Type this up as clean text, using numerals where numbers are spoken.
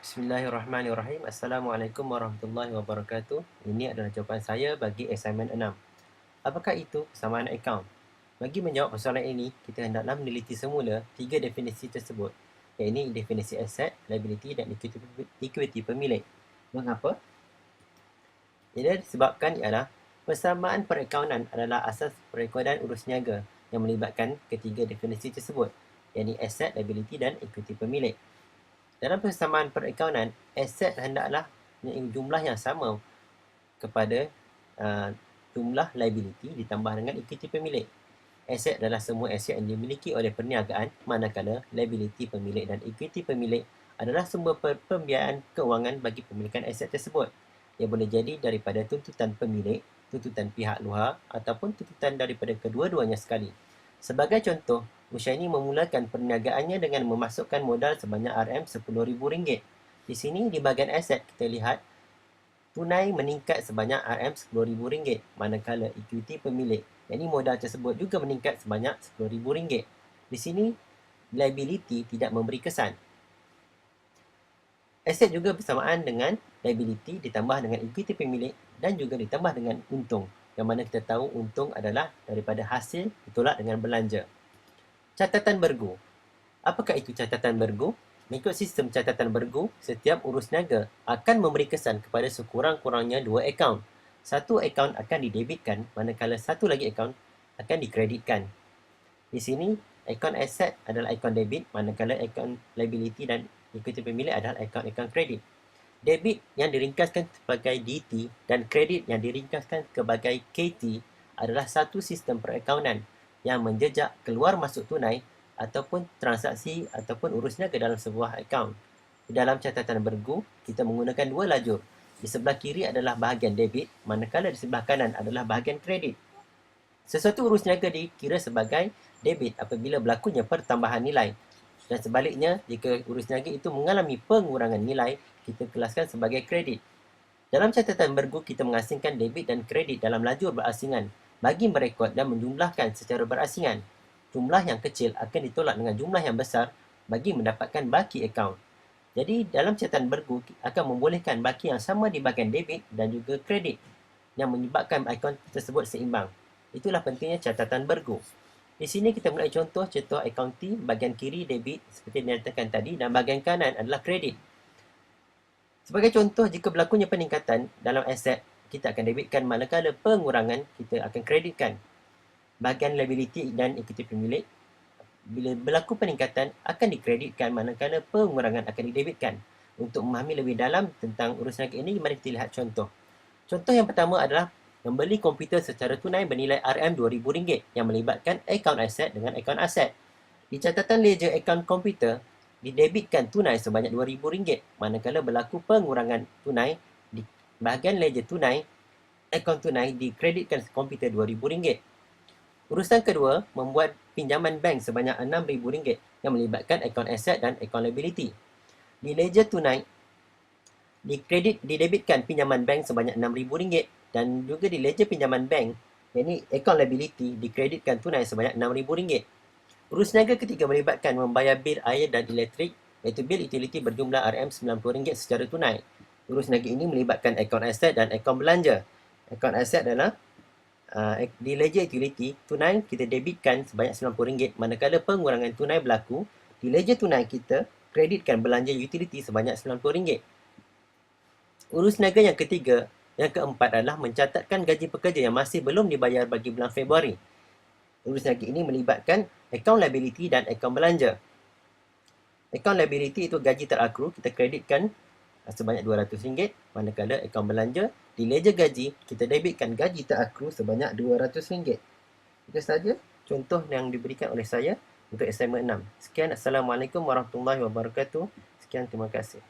Bismillahirrahmanirrahim. Assalamualaikum warahmatullahi wabarakatuh. Ini adalah jawapan saya bagi assignment 6. Apakah itu persamaan akaun? Bagi menjawab persoalan ini, kita hendaklah meneliti semula tiga definisi tersebut, iaitu definisi aset, liability dan equity pemilik. Mengapa? Ia disebabkan ialah persamaan perakaunan adalah asas perekodan urus niaga yang melibatkan ketiga definisi tersebut, iaitu aset, liability dan equity pemilik. Dalam persamaan perakaunan, aset hendaklah mempunyai jumlah yang sama kepada jumlah liability ditambah dengan equity pemilik. Aset adalah semua aset yang dimiliki oleh perniagaan, manakala liability pemilik dan equity pemilik adalah sumber pembiayaan keuangan bagi pemilikan aset tersebut. Ia boleh jadi daripada tuntutan pemilik, tuntutan pihak luar ataupun tuntutan daripada kedua-duanya sekali. Sebagai contoh, Hushaini memulakan perniagaannya dengan memasukkan modal sebanyak RM10,000. Di sini di bahagian aset kita lihat tunai meningkat sebanyak RM10,000, manakala equity pemilik, yakni modal tersebut juga meningkat sebanyak RM10,000. Di sini liability tidak memberi kesan. Aset juga bersamaan dengan liability ditambah dengan equity pemilik dan juga ditambah dengan untung, yang mana kita tahu untung adalah daripada hasil ditolak dengan belanja. Catatan bergu. Apakah itu catatan bergu? Mengikut sistem catatan bergu, setiap urus niaga akan memberi kesan kepada sekurang-kurangnya dua akaun. Satu akaun akan didebitkan, manakala satu lagi akaun akan dikreditkan. Di sini, akaun aset adalah akaun debit, manakala akaun liability dan equity pemilik adalah akaun-akaun kredit. Debit yang diringkaskan sebagai DT dan kredit yang diringkaskan sebagai KT adalah satu sistem perakaunan yang menjejak keluar masuk tunai ataupun transaksi ataupun urusnya ke dalam sebuah akaun. Di dalam catatan bergu, kita menggunakan dua lajur. Di sebelah kiri adalah bahagian debit, manakala di sebelah kanan adalah bahagian kredit. Sesuatu urus niaga dikira sebagai debit apabila berlakunya pertambahan nilai. Dan sebaliknya, jika urus niaga itu mengalami pengurangan nilai, kita kelaskan sebagai kredit. Dalam catatan bergu, kita mengasingkan debit dan kredit dalam lajur berasingan bagi merekod dan menjumlahkan secara berasingan. Jumlah yang kecil akan ditolak dengan jumlah yang besar bagi mendapatkan baki akaun. Jadi, dalam catatan bergu akan membolehkan baki yang sama di bahagian debit dan juga kredit yang menyebabkan akaun tersebut seimbang. Itulah pentingnya catatan bergu. Di sini kita mulai contoh akaun T, bahagian kiri debit seperti dinyatakan tadi dan bahagian kanan adalah kredit. Sebagai contoh, jika berlakunya peningkatan dalam aset, kita akan debitkan, manakala pengurangan kita akan kreditkan. Bahagian liability dan equity pemilik, bila berlaku peningkatan akan dikreditkan, manakala pengurangan akan didebitkan. Untuk memahami lebih dalam tentang urusan ini, mari kita lihat contoh. Contoh yang pertama adalah membeli komputer secara tunai bernilai RM2,000 yang melibatkan akaun aset dengan akaun aset. Di catatan ledger akaun komputer, didebitkan tunai sebanyak RM2,000, manakala berlaku pengurangan tunai di bahagian ledger tunai, akaun tunai dikreditkan komputer RM2,000. Urusan kedua, membuat pinjaman bank sebanyak RM6,000 yang melibatkan akaun aset dan akaun liability. Di ledger tunai, didebitkan pinjaman bank sebanyak RM6,000 dan juga di ledger pinjaman bank, yakni akaun liability, dikreditkan tunai sebanyak RM6,000. Urus niaga ketiga melibatkan membayar bil air dan elektrik, iaitu bil utility berjumlah RM90 secara tunai. Urus niaga ini melibatkan akaun aset dan akaun belanja. Akaun aset adalah di ledger utility, tunai kita debitkan sebanyak RM90, manakala pengurangan tunai berlaku, di ledger tunai kita kreditkan belanja utility sebanyak RM90. Urus niaga yang ketiga, yang keempat adalah mencatatkan gaji pekerja yang masih belum dibayar bagi bulan Februari. Urus niaga ini melibatkan akaun liability dan akaun belanja. Akaun liability itu gaji terakru, kita kreditkan sebanyak RM200, manakala akaun belanja, di ledger gaji, kita debitkan gaji terakru sebanyak RM200. Itu sahaja contoh yang diberikan oleh saya untuk assignment 6. Sekian, Assalamualaikum warahmatullahi wabarakatuh. Sekian, terima kasih.